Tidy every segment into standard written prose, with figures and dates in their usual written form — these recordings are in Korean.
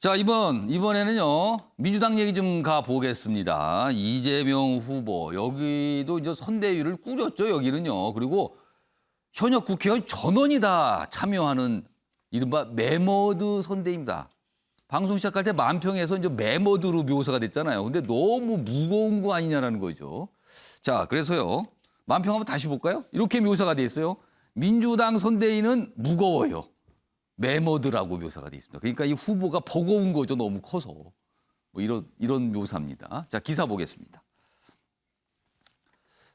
자, 이번에는요, 민주당 얘기 좀 가보겠습니다. 이재명 후보, 여기도 이제 선대위를 꾸렸죠, 여기는요. 그리고 현역 국회의원 전원이 다 참여하는 이른바 매머드 선대입니다. 방송 시작할 때 만평에서 이제 매머드로 묘사가 됐잖아요. 근데 너무 무거운 거 아니냐라는 거죠. 자, 그래서요, 만평 한번 다시 볼까요? 이렇게 묘사가 돼 있어요. 민주당 선대위는 무거워요. 매머드라고 묘사가 돼 있습니다. 그러니까 이 후보가 버거운 거죠. 너무 커서. 뭐 이런 묘사입니다. 자, 기사 보겠습니다.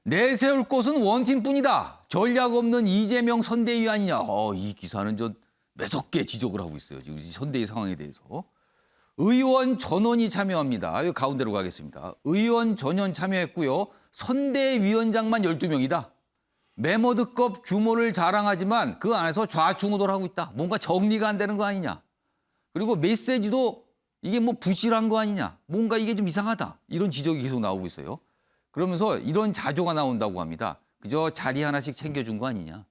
내세울 곳은 원팀뿐이다. 전략 없는 이재명 선대위 아니냐. 이 기사는 좀 매섭게 지적을 하고 있어요. 지금 이 선대위 상황에 대해서. 의원 전원이 참여합니다. 여기 가운데로 가겠습니다. 의원 전원 참여했고요. 선대위원장만 12명이다. 매머드급 규모를 자랑하지만 그 안에서 좌충우돌하고 있다. 뭔가 정리가 안 되는 거 아니냐. 그리고 메시지도 이게 뭐 부실한 거 아니냐. 뭔가 이게 좀 이상하다. 이런 지적이 계속 나오고 있어요. 그러면서 이런 자조가 나온다고 합니다. 그저 자리 하나씩 챙겨준 거 아니냐.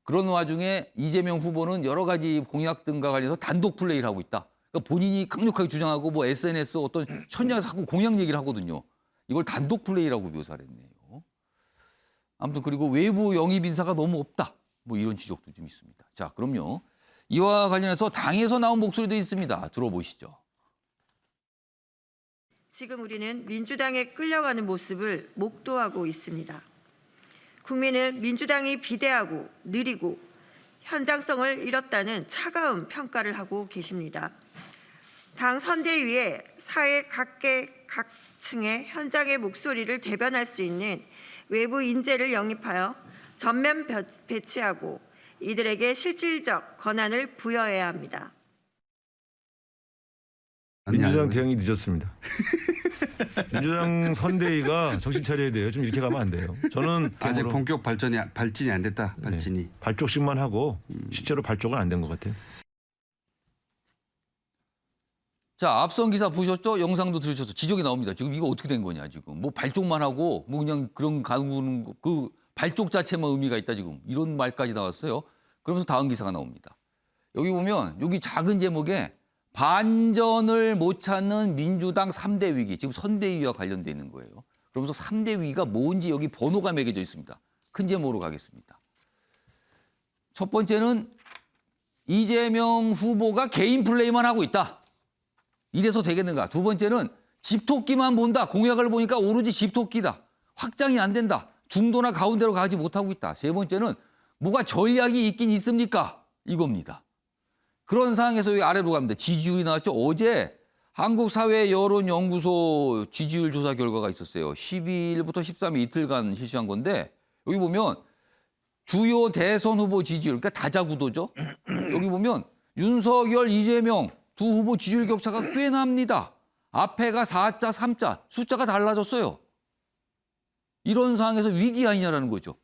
그런 와중에 이재명 후보는 여러 가지 공약 등과 관련해서 단독 플레이를 하고 있다. 그러니까 본인이 강력하게 주장하고 뭐 SNS 어떤 천장에서 자꾸 공약 얘기를 하거든요. 이걸 단독 플레이라고 묘사를 했네요. 아무튼 그리고 외부 영입 인사가 너무 없다. 뭐 이런 지적도 좀 있습니다. 자, 그럼요. 이와 관련해서 당에서 나온 목소리도 있습니다. 들어보시죠. 지금 우리는 민주당에 끌려가는 모습을 목도하고 있습니다. 국민은 민주당이 비대하고 느리고 현장성을 잃었다는 차가운 평가를 하고 계십니다. 당 선대위에 사회 각계각층의 현장의 목소리를 대변할 수 있는 외부 인재를 영입하여 전면 배치하고 이들에게 실질적 권한을 부여해야 합니다. 민주당 대응이 늦었습니다. 민주당 선대위가 정신 차려야 돼요. 좀 이렇게 가면 안 돼요. 저는 아직 본격 발진이 안 됐다. 발진이. 네, 발족식만 하고 실제로 발족은 안 된 것 같아요. 자, 앞선 기사 보셨죠? 영상도 들으셨죠? 지적이 나옵니다. 지금 이거 어떻게 된 거냐, 지금. 뭐 발족만 하고 뭐 그냥 그런 가는 그 발족 자체만 의미가 있다, 지금. 이런 말까지 나왔어요. 그러면서 다음 기사가 나옵니다. 여기 보면 여기 작은 제목에 반전을 못 찾는 민주당 3대 위기. 지금 선대위와 관련돼 있는 거예요. 그러면서 3대 위기가 뭔지 여기 번호가 매겨져 있습니다. 큰 제목으로 가겠습니다. 첫 번째는 이재명 후보가 개인 플레이만 하고 있다. 이래서 되겠는가. 두 번째는 집토끼만 본다. 공약을 보니까 오로지 집토끼다. 확장이 안 된다. 중도나 가운데로 가지 못하고 있다. 세 번째는 뭐가 전략이 있긴 있습니까? 이겁니다. 그런 상황에서 여기 아래로 갑니다. 지지율이 나왔죠. 어제 한국사회여론연구소 지지율 조사 결과가 있었어요. 12일부터 13일 이틀간 실시한 건데 여기 보면 주요 대선 후보 지지율, 그러니까 다자구도죠. 여기 보면 윤석열, 이재명 두 후보 지지율 격차가 꽤 납니다. 앞에가 4자, 3자, 숫자가 달라졌어요. 이런 상황에서 위기 아니냐라는 거죠.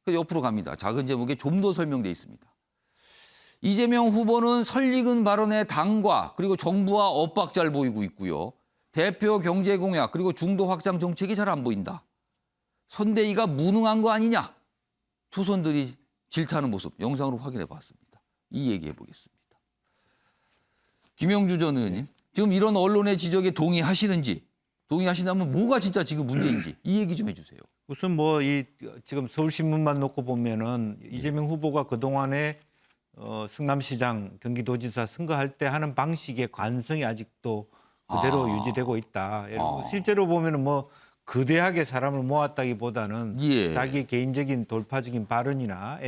옆으로 갑니다. 작은 제목에 좀 더 설명되어 있습니다. 이재명 후보는 설익은 발언에 당과 그리고 정부와 엇박자를 보이고 있고요. 대표 경제 공약 그리고 중도 확장 정책이 잘 안 보인다. 선대위가 무능한 거 아니냐. 초선들이 질타하는 모습 영상으로 확인해 봤습니다. 이 얘기해 보겠습니다. 김영주 전 의원님, 지금 이런 언론의 지적에 동의하시는지, 동의하신다면 뭐가 진짜 지금 문제인지 이 얘기 좀 해주세요. 우선 뭐 이 지금 서울신문만 놓고 보면은 이재명 후보가 그 동안에 성남시장, 경기도지사 선거할 때 하는 방식의 관성이 아직도 그대로 유지되고 있다. 실제로 보면은 뭐 거대하게 사람을 모았다기보다는 자기 개인적인 돌파적인 발언이나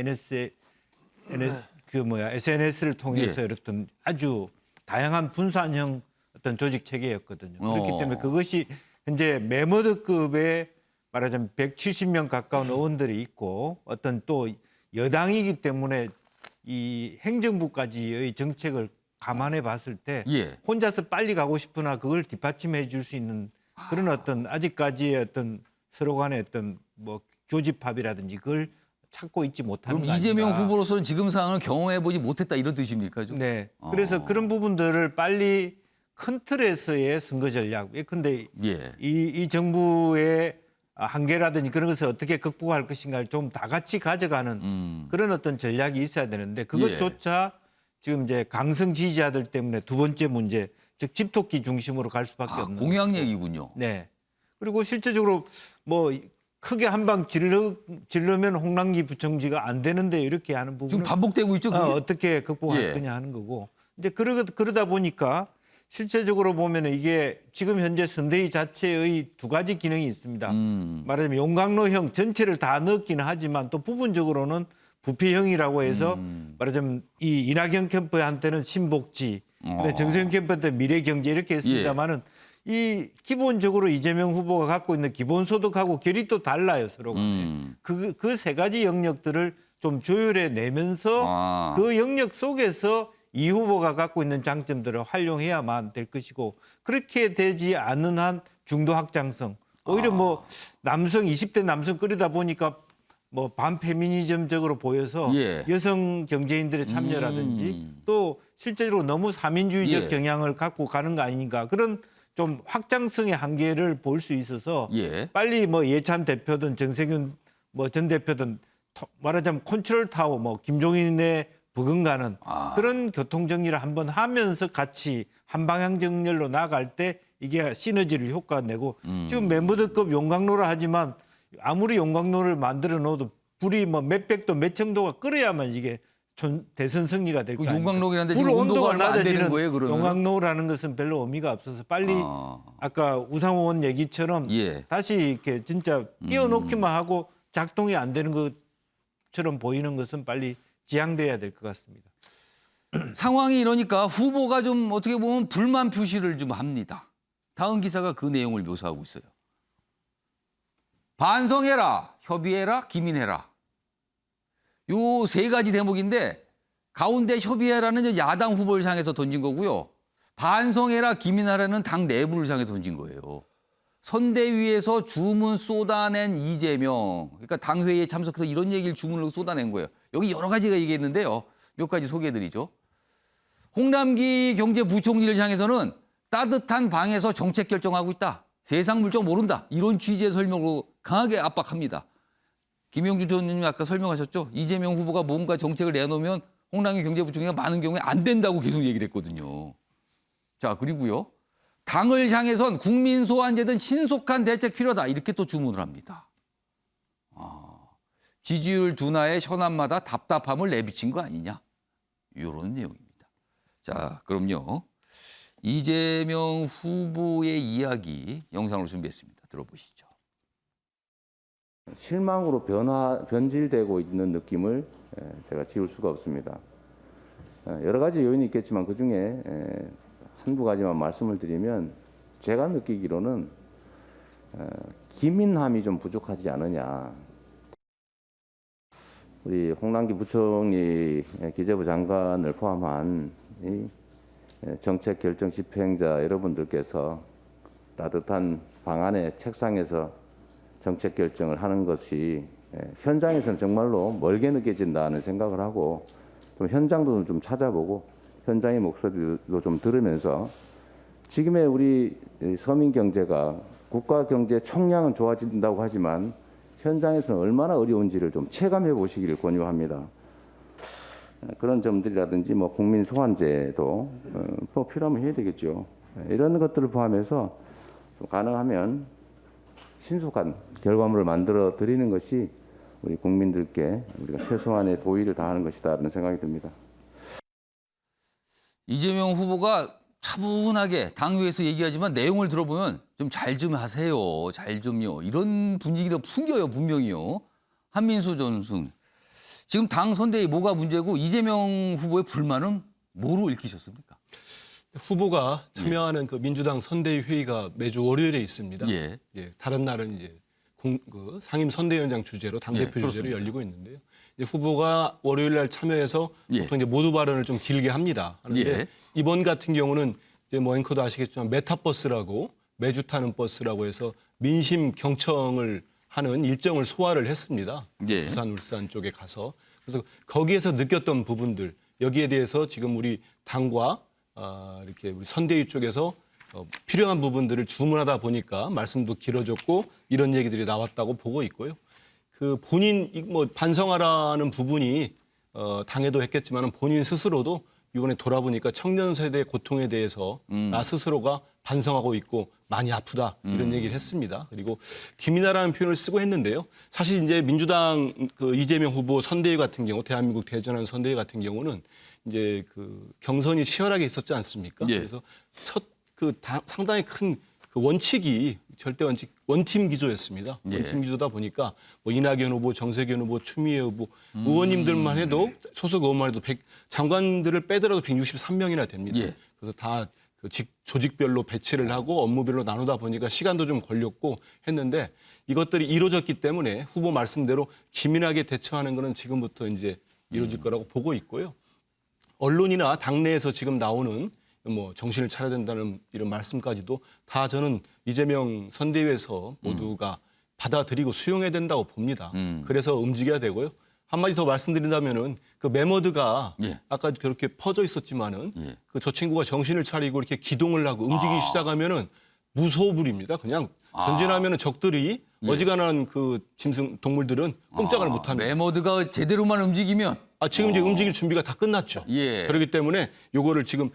SNS를 통해서 어떤 아주 다양한 분산형 어떤 조직 체계였거든요. 그렇기 때문에 그것이 현재 매머드급의 말하자면 170명 가까운 의원들이 있고 어떤 또 여당이기 때문에 이 행정부까지의 정책을 감안해 봤을 때 혼자서 빨리 가고 싶으나 그걸 뒷받침해 줄 수 있는 그런 어떤 아직까지의 어떤 서로 간의 어떤 뭐 교집합이라든지 그걸 찾고 있지 못하는 그럼 이재명 후보로서는 지금 상황을 경험해 보지 못했다 이런 뜻입니까? 좀? 네. 그래서 그런 부분들을 빨리 큰 틀에서의 선거 전략. 예컨대 이 정부의 한계라든지 그런 것을 어떻게 극복할 것인가를 좀 다 같이 가져가는 그런 어떤 전략이 있어야 되는데 그것조차 지금 이제 강성 지지자들 때문에 두 번째 문제, 즉 집토끼 중심으로 갈 수밖에 없는 공약 얘기군요. 네. 그리고 실제적으로 뭐 크게 한 방 질르면 홍남기 부총리가 안 되는데 이렇게 하는 부분은 지금 반복되고 있죠. 그게? 어떻게 극복할 예. 거냐 하는 거고. 이제 그러다 보니까 실제적으로 보면은 이게 지금 현재 선대위 자체의 두 가지 기능이 있습니다. 말하자면 용광로형 전체를 다 넣기는 하지만 또 부분적으로는 부패형이라고 해서 말하자면 이 이낙연 캠프한테는 신복지, 정세현 캠프한테 미래경제 이렇게 했습니다만은 이 기본적으로 이재명 후보가 갖고 있는 기본소득하고 결이 또 달라요 서로가. 그 세 가지 영역들을 좀 조율해 내면서 그 영역 속에서 이 후보가 갖고 있는 장점들을 활용해야만 될 것이고 그렇게 되지 않는 한 중도 확장성 오히려 뭐 남성 20대 남성 끌이다 보니까 뭐 반페미니즘적으로 보여서 여성 경제인들의 참여라든지 또 실제로 너무 사민주의적 경향을 갖고 가는 거 아닌가 그런 좀 확장성의 한계를 볼 수 있어서 빨리 뭐 예찬 대표든 정세균 뭐 전 대표든 말하자면 컨트롤 타워 뭐 김종인의 부근가는 그런 교통 정리를 한번 하면서 같이 한 방향 정렬로 나갈 때 이게 시너지를 효과 내고 지금 멤버들급 용광로라 하지만 아무리 용광로를 만들어 놓어도 불이 뭐 몇백 도 몇천 도가 끓어야만 이게 대선 승리가 될 거 아닙니까? 용광로긴 한데 불 지금 온도가 온도가 안 되는 낮아지는 거예요, 그러면? 용광로라는 것은 별로 의미가 없어서 빨리 아까 우상호 의원 얘기처럼 다시 이렇게 진짜 띄워놓기만 하고 작동이 안 되는 것처럼 보이는 것은 빨리 지양돼야 될 것 같습니다. 상황이 이러니까 후보가 좀 어떻게 보면 불만 표시를 좀 합니다. 다음 기사가 그 내용을 묘사하고 있어요. 반성해라, 협의해라, 기민해라. 요 세 가지 대목인데 가운데 협의해라는 야당 후보를 향해서 던진 거고요. 반성해라, 기민하라는 당 내부를 향해서 던진 거예요. 선대위에서 주문 쏟아낸 이재명. 그러니까 당회의에 참석해서 이런 얘기를 주문으로 쏟아낸 거예요. 여기 여러 가지가 얘기했는데요. 몇 가지 소개해드리죠. 홍남기 경제부총리를 향해서는 따뜻한 방에서 정책 결정하고 있다. 세상 물정 모른다. 이런 취지의 설명으로 강하게 압박합니다. 김영주 전 의원님 아까 설명하셨죠. 이재명 후보가 뭔가 정책을 내놓으면 홍남기 경제부총리가 많은 경우에 안 된다고 계속 얘기를 했거든요. 자, 그리고요. 당을 향해선 국민 소환제든 신속한 대책 필요하다. 이렇게 또 주문을 합니다. 지지율 둔화에 현안마다 답답함을 내비친 거 아니냐. 이런 내용입니다. 자, 그럼요. 이재명 후보의 이야기 영상으로 준비했습니다. 들어보시죠. 실망으로 변질되고 있는 느낌을 제가 지울 수가 없습니다. 여러 가지 요인이 있겠지만 그중에 한두 가지만 말씀을 드리면 제가 느끼기로는 기민함이 좀 부족하지 않느냐. 우리 홍남기 부총리 기재부 장관을 포함한 이 정책 결정 집행자 여러분들께서 따뜻한 방안의 책상에서 정책 결정을 하는 것이 현장에서는 정말로 멀게 느껴진다는 생각을 하고 좀 현장도 좀 찾아보고 현장의 목소리도 좀 들으면서 지금의 우리 서민 경제가 국가 경제 총량은 좋아진다고 하지만 현장에서는 얼마나 어려운지를 좀 체감해 보시기를 권유합니다. 그런 점들이라든지 뭐 국민 소환제도 뭐 필요하면 해야 되겠죠. 이런 것들을 포함해서 좀 가능하면 신속한 결과물을 만들어 드리는 것이 우리 국민들께 우리가 최소한의 도의를 다하는 것이다라는 생각이 듭니다. 이재명 후보가 차분하게 당회에서 얘기하지만 내용을 들어보면 좀 잘 좀 하세요. 잘 좀요. 이런 분위기도 풍겨요. 분명히요. 한민수 전승. 지금 당 선대위 뭐가 문제고 이재명 후보의 불만은 뭐로 읽히셨습니까? 후보가 참여하는 그 민주당 선대위 회의가 매주 월요일에 있습니다. 예. 다른 날은 이제 그 상임 선대위원장 주재로 당대표 주재로 열리고 있는데요. 이제 후보가 월요일 날 참여해서 보통 이제 모두 발언을 좀 길게 합니다. 그런데 이번 같은 경우는 이제 뭐 앵커도 아시겠지만 메타버스라고 매주 타는 버스라고 해서 민심 경청을 하는 일정을 소화를 했습니다. 부산, 울산 쪽에 가서. 그래서 거기에서 느꼈던 부분들 여기에 대해서 지금 우리 당과 이렇게 우리 선대위 쪽에서 필요한 부분들을 주문하다 보니까 말씀도 길어졌고 이런 얘기들이 나왔다고 보고 있고요. 그 본인 뭐 반성하라는 부분이 당에도 했겠지만 본인 스스로도 이번에 돌아보니까 청년 세대의 고통에 대해서 나 스스로가 반성하고 있고 많이 아프다 이런 얘기를 했습니다. 그리고 기민하라는 표현을 쓰고 했는데요. 사실 이제 민주당 그 이재명 후보 선대위 같은 경우 대한민국 대전환 선대위 같은 경우는 이제 그 경선이 치열하게 있었지 않습니까? 예. 그래서 첫 그 상당히 큰 그 원칙이 절대 원칙 원팀 기조였습니다. 예. 원팀 기조다 보니까 뭐 이낙연 후보, 정세균 후보, 추미애 후보 의원님들만 해도 소속 의원만 해도 장관들을 빼더라도 163명이나 됩니다. 예. 그래서 다 그 조직별로 배치를 하고 업무별로 나누다 보니까 시간도 좀 걸렸고 했는데 이것들이 이루어졌기 때문에 후보 말씀대로 기민하게 대처하는 거는 지금부터 이제 이루어질 거라고 보고 있고요. 언론이나 당내에서 지금 나오는 뭐 정신을 차려야 된다는 이런 말씀까지도 다 저는 이재명 선대위에서 모두가 받아들이고 수용해야 된다고 봅니다. 그래서 움직여야 되고요. 한마디 더 말씀드린다면은 그 메머드가 예. 아까 그렇게 퍼져 있었지만은 예. 그 저 친구가 정신을 차리고 이렇게 기동을 하고 움직이기 시작하면은 무소불입니다. 그냥 전진하면은 적들이 어지간한 그 짐승 동물들은 꼼짝을 못 합니다. 메모드가 제대로만 움직이면 지금 이제 움직일 준비가 다 끝났죠. 예. 그렇기 때문에 요거를 지금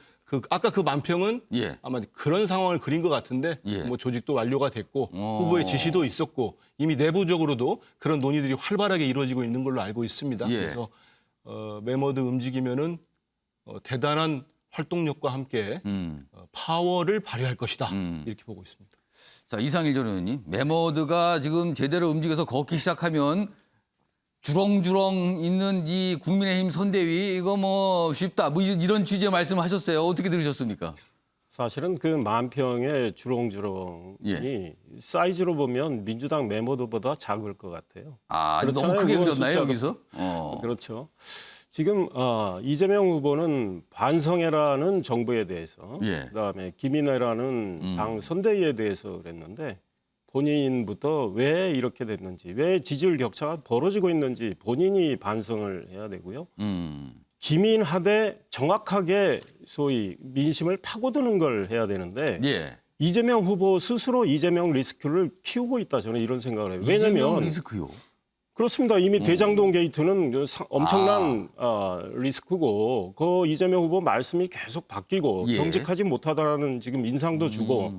아까 그 만평은 예. 아마 그런 상황을 그린 것 같은데 예. 뭐 조직도 완료가 됐고 후보의 지시도 있었고 이미 내부적으로도 그런 논의들이 활발하게 이루어지고 있는 걸로 알고 있습니다. 예. 그래서 메머드 움직이면은 대단한 활동력과 함께 파워를 발휘할 것이다 이렇게 보고 있습니다. 자, 이상일 전 의원님, 메모드가 지금 제대로 움직여서 걷기 시작하면 주렁주렁 있는 이 국민의힘 선대위 이거 뭐 쉽다 뭐 이런 취지의 말씀하셨어요. 어떻게 들으셨습니까? 사실은 그 만평의 주렁주렁이 예. 사이즈로 보면 민주당 메모드보다 작을 것 같아요. 아, 너무 그렇잖아요. 크게 의원 그렸나요 숫자가. 여기서? 그렇죠. 지금 이재명 후보는 반성해라는 정부에 대해서 예. 그다음에 김인혜라는 당 선대위에 대해서 그랬는데 본인부터 왜 이렇게 됐는지 왜 지지율 격차가 벌어지고 있는지 본인이 반성을 해야 되고요. 기민하되 정확하게 소위 민심을 파고드는 걸 해야 되는데 예. 이재명 후보 스스로 이재명 리스크를 키우고 있다 저는 이런 생각을 해요. 이재명 왜냐하면 리스크요. 그렇습니다. 이미 대장동 게이트는 엄청난 리스크고 그 이재명 후보 말씀이 계속 바뀌고 예. 경직하지 못하다라는 지금 인상도 주고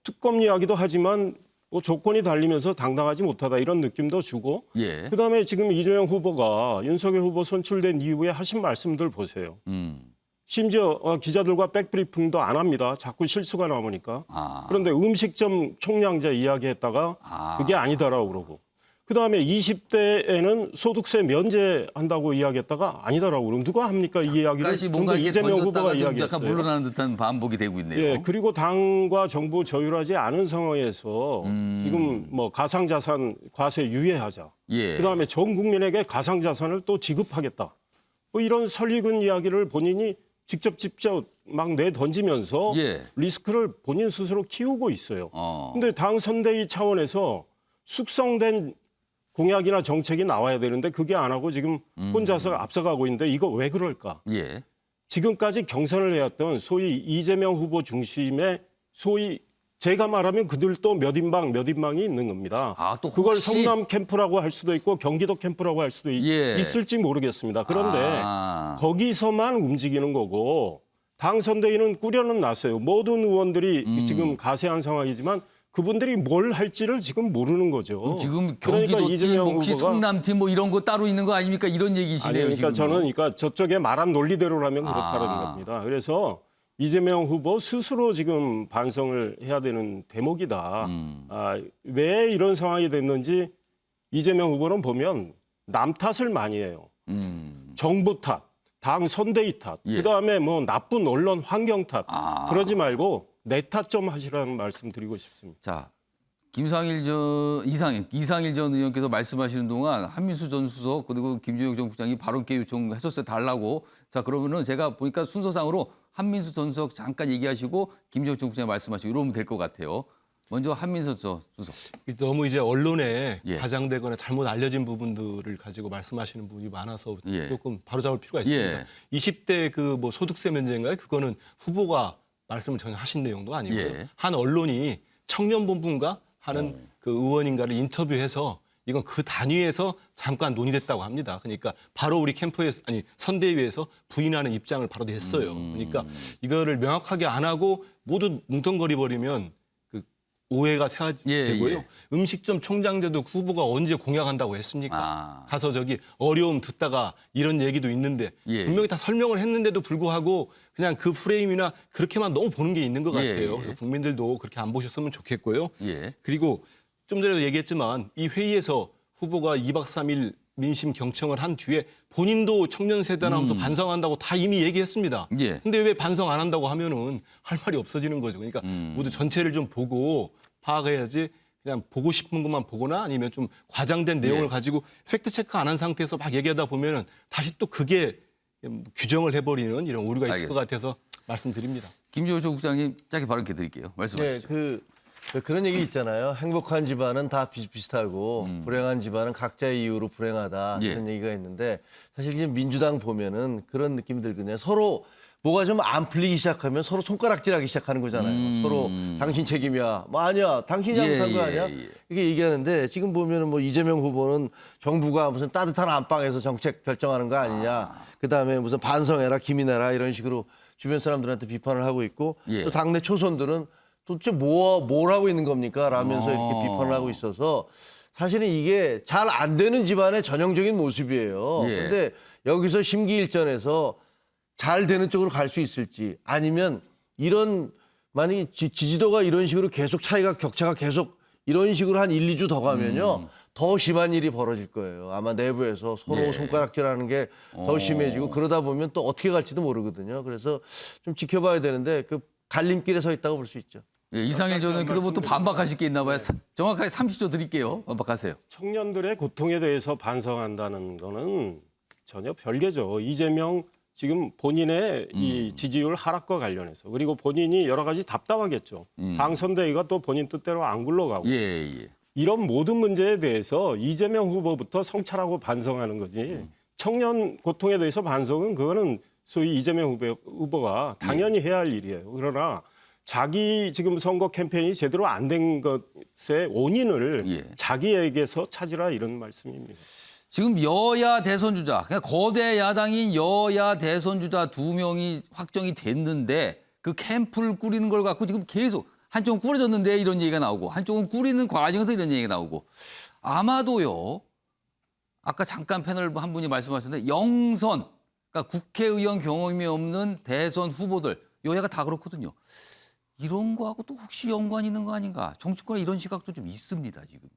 특검 이야기도 하지만 뭐 조건이 달리면서 당당하지 못하다 이런 느낌도 주고 예. 그다음에 지금 이재명 후보가 윤석열 후보 선출된 이후에 하신 말씀들 보세요. 심지어 기자들과 백브리핑도 안 합니다. 자꾸 실수가 나오니까. 그런데 음식점 총량제 이야기했다가 그게 아니다라고 그러고. 그다음에 20대에는 소득세 면제한다고 이야기했다가 아니다라고 그러고. 누가 합니까 이 이야기를? 다시 뭔가 전부 이게 이재명 후보가 던졌다가 좀 이야기했어요. 약간 물러나는 듯한 반복이 되고 있네요. 예, 그리고 당과 정부 조율하지 않은 상황에서 지금 뭐 가상자산 과세 유예하자. 예. 그다음에 전 국민에게 가상자산을 또 지급하겠다. 뭐 이런 설익은 이야기를 본인이 직접 막 내던지면서 예. 리스크를 본인 스스로 키우고 있어요. 어. 근데 당 선대위 차원에서 숙성된 공약이나 정책이 나와야 되는데 그게 안 하고 지금 혼자서 앞서가고 있는데 이거 왜 그럴까? 예. 지금까지 경선을 해왔던 소위 이재명 후보 중심의 소위 제가 말하면 그들도 몇 인방이 있는 겁니다. 또 그걸 혹시- 성남 캠프라고 할 수도 있고 경기도 캠프라고 할 수도 예. 있을지 모르겠습니다. 그런데 아. 거기서만 움직이는 거고 당 선대위는 꾸려는 놨어요. 모든 의원들이 지금 가세한 상황이지만 그분들이 뭘 할지를 지금 모르는 거죠. 지금 그러니까 경기도 팀, 이재명 혹시 후보가- 성남팀 뭐 이런 거 따로 있는 거 아닙니까? 이런 얘기시네요. 아니, 그러니까 지금. 저는 그러니까 저쪽에 말한 논리대로라면 그렇다는 아. 겁니다. 그래서 이재명 후보 스스로 지금 반성을 해야 되는 대목이다. 왜 이런 상황이 됐는지 이재명 후보는 보면 남 탓을 많이 해요. 정부 탓, 당 선대위 탓, 예. 그다음에 뭐 나쁜 언론 환경 탓. 아. 그러지 말고 내 탓 좀 하시라는 말씀 드리고 싶습니다. 자, 이상일 전 의원께서 말씀하시는 동안 한민수 전 수석 그리고 김재용 전 국장이 발언기회 요청했었어요. 달라고. 자, 그러면은 제가 보니까 순서상으로 한민수 전 수석 잠깐 얘기하시고 김재용 전 국장이 말씀하시고 이러면 될 것 같아요. 먼저 한민수 전 수석. 너무 이제 언론에 예. 과장되거나 잘못 알려진 부분들을 가지고 말씀하시는 분이 많아서 예. 조금 바로잡을 필요가 있습니다. 예. 20대 그 뭐 소득세 면제인가요? 그거는 후보가 말씀을 전혀 하신 내용도 아니고요. 예. 한 언론이 청년본부인가 하는 그 의원인가를 인터뷰해서 이건 그 단위에서 잠깐 논의됐다고 합니다. 그러니까 바로 우리 캠프에서 아니 선대위에서 부인하는 입장을 바로 냈어요. 그러니까 이거를 명확하게 안 하고 모두 뭉텅거리 버리면 그 오해가 되고요. 음식점 총장제도 후보가 언제 공약한다고 했습니까? 가서 저기 어려움 듣다가 이런 얘기도 있는데 분명히 다 설명을 했는데도 불구하고 그냥 그 프레임이나 그렇게만 너무 보는 게 있는 것 같아요. 그래서 국민들도 그렇게 안 보셨으면 좋겠고요. 그리고 좀 전에도 얘기했지만 이 회의에서 후보가 2박 3일 민심 경청을 한 뒤에 본인도 청년 세대라면서 반성한다고 다 이미 얘기했습니다. 근데 왜 반성 안 한다고 하면은 할 말이 없어지는 거죠. 그러니까 모두 전체를 좀 보고 파악해야지 그냥 보고 싶은 것만 보거나 아니면 좀 과장된 내용을 가지고 팩트 체크 안 한 상태에서 막 얘기하다 보면은 다시 또 그게 규정을 해버리는 이런 오류가 있을 것 같아서 말씀드립니다. 김조호 국장님 짧게 발언 드릴게요. 말씀하시죠. 그런 얘기 있잖아요. 행복한 집안은 다 비슷비슷하고 불행한 집안은 각자의 이유로 불행하다. 그런 얘기가 있는데 사실 지금 민주당 보면은 그런 느낌 들거든요. 서로 뭐가 좀 안 풀리기 시작하면 서로 손가락질하기 시작하는 거잖아요. 서로 당신 책임이야. 뭐 아니야. 당신이 잘못한 거 아니야? 이렇게 얘기하는데 지금 보면은 뭐 이재명 후보는 정부가 무슨 따뜻한 안방에서 정책 결정하는 거 아니냐. 그다음에 무슨 반성해라, 기민해라 이런 식으로 주변 사람들한테 비판을 하고 있고 또 당내 초선들은 도대체 뭘 하고 있는 겁니까? 라면서 이렇게 비판을 하고 있어서 사실은 이게 잘 안 되는 집안의 전형적인 모습이에요. 근데 여기서 심기일전에서 잘 되는 쪽으로 갈 수 있을지 아니면 이런 만약에 지지도가 이런 식으로 계속 격차가 계속 이런 식으로 한 1, 2주 더 가면요. 더 심한 일이 벌어질 거예요. 아마 내부에서 서로 손가락질하는 게 더 심해지고 그러다 보면 또 어떻게 갈지도 모르거든요. 그래서 좀 지켜봐야 되는데 그 갈림길에 서 있다고 볼 수 있죠. 이상일 전 의원께서 뭐 또 반박하실 게 있나 봐요. 정확하게 30초 드릴게요. 반박하세요. 청년들의 고통에 대해서 반성한다는 거는 전혀 별개죠. 이재명 지금 본인의 이 지지율 하락과 관련해서 그리고 본인이 여러 가지 답답하겠죠. 당선대회가 또 본인 뜻대로 안 굴러가고 이런 모든 문제에 대해서 이재명 후보부터 성찰하고 반성하는 거지. 청년 고통에 대해서 반성은 그거는 소위 이재명 후보가 당연히 해야 할 일이에요. 그러나 자기 지금 선거 캠페인이 제대로 안 된 것의 원인을 자기에게서 찾으라 이런 말씀입니다. 지금 여야 대선 주자, 그냥 거대 야당인 여야 대선 주자 2명이 확정이 됐는데 그 캠프를 꾸리는 걸 갖고 지금 계속 한쪽은 꾸려졌는데 이런 얘기가 나오고 한쪽은 꾸리는 과정에서 이런 얘기가 나오고 아마도요. 아까 잠깐 패널 한 분이 말씀하셨는데 영선, 그러니까 국회의원 경험이 없는 대선 후보들 여야가 다 그렇거든요. 이런 거하고 또 혹시 연관이 있는 거 아닌가? 정치권에 이런 시각도 좀 있습니다, 지금.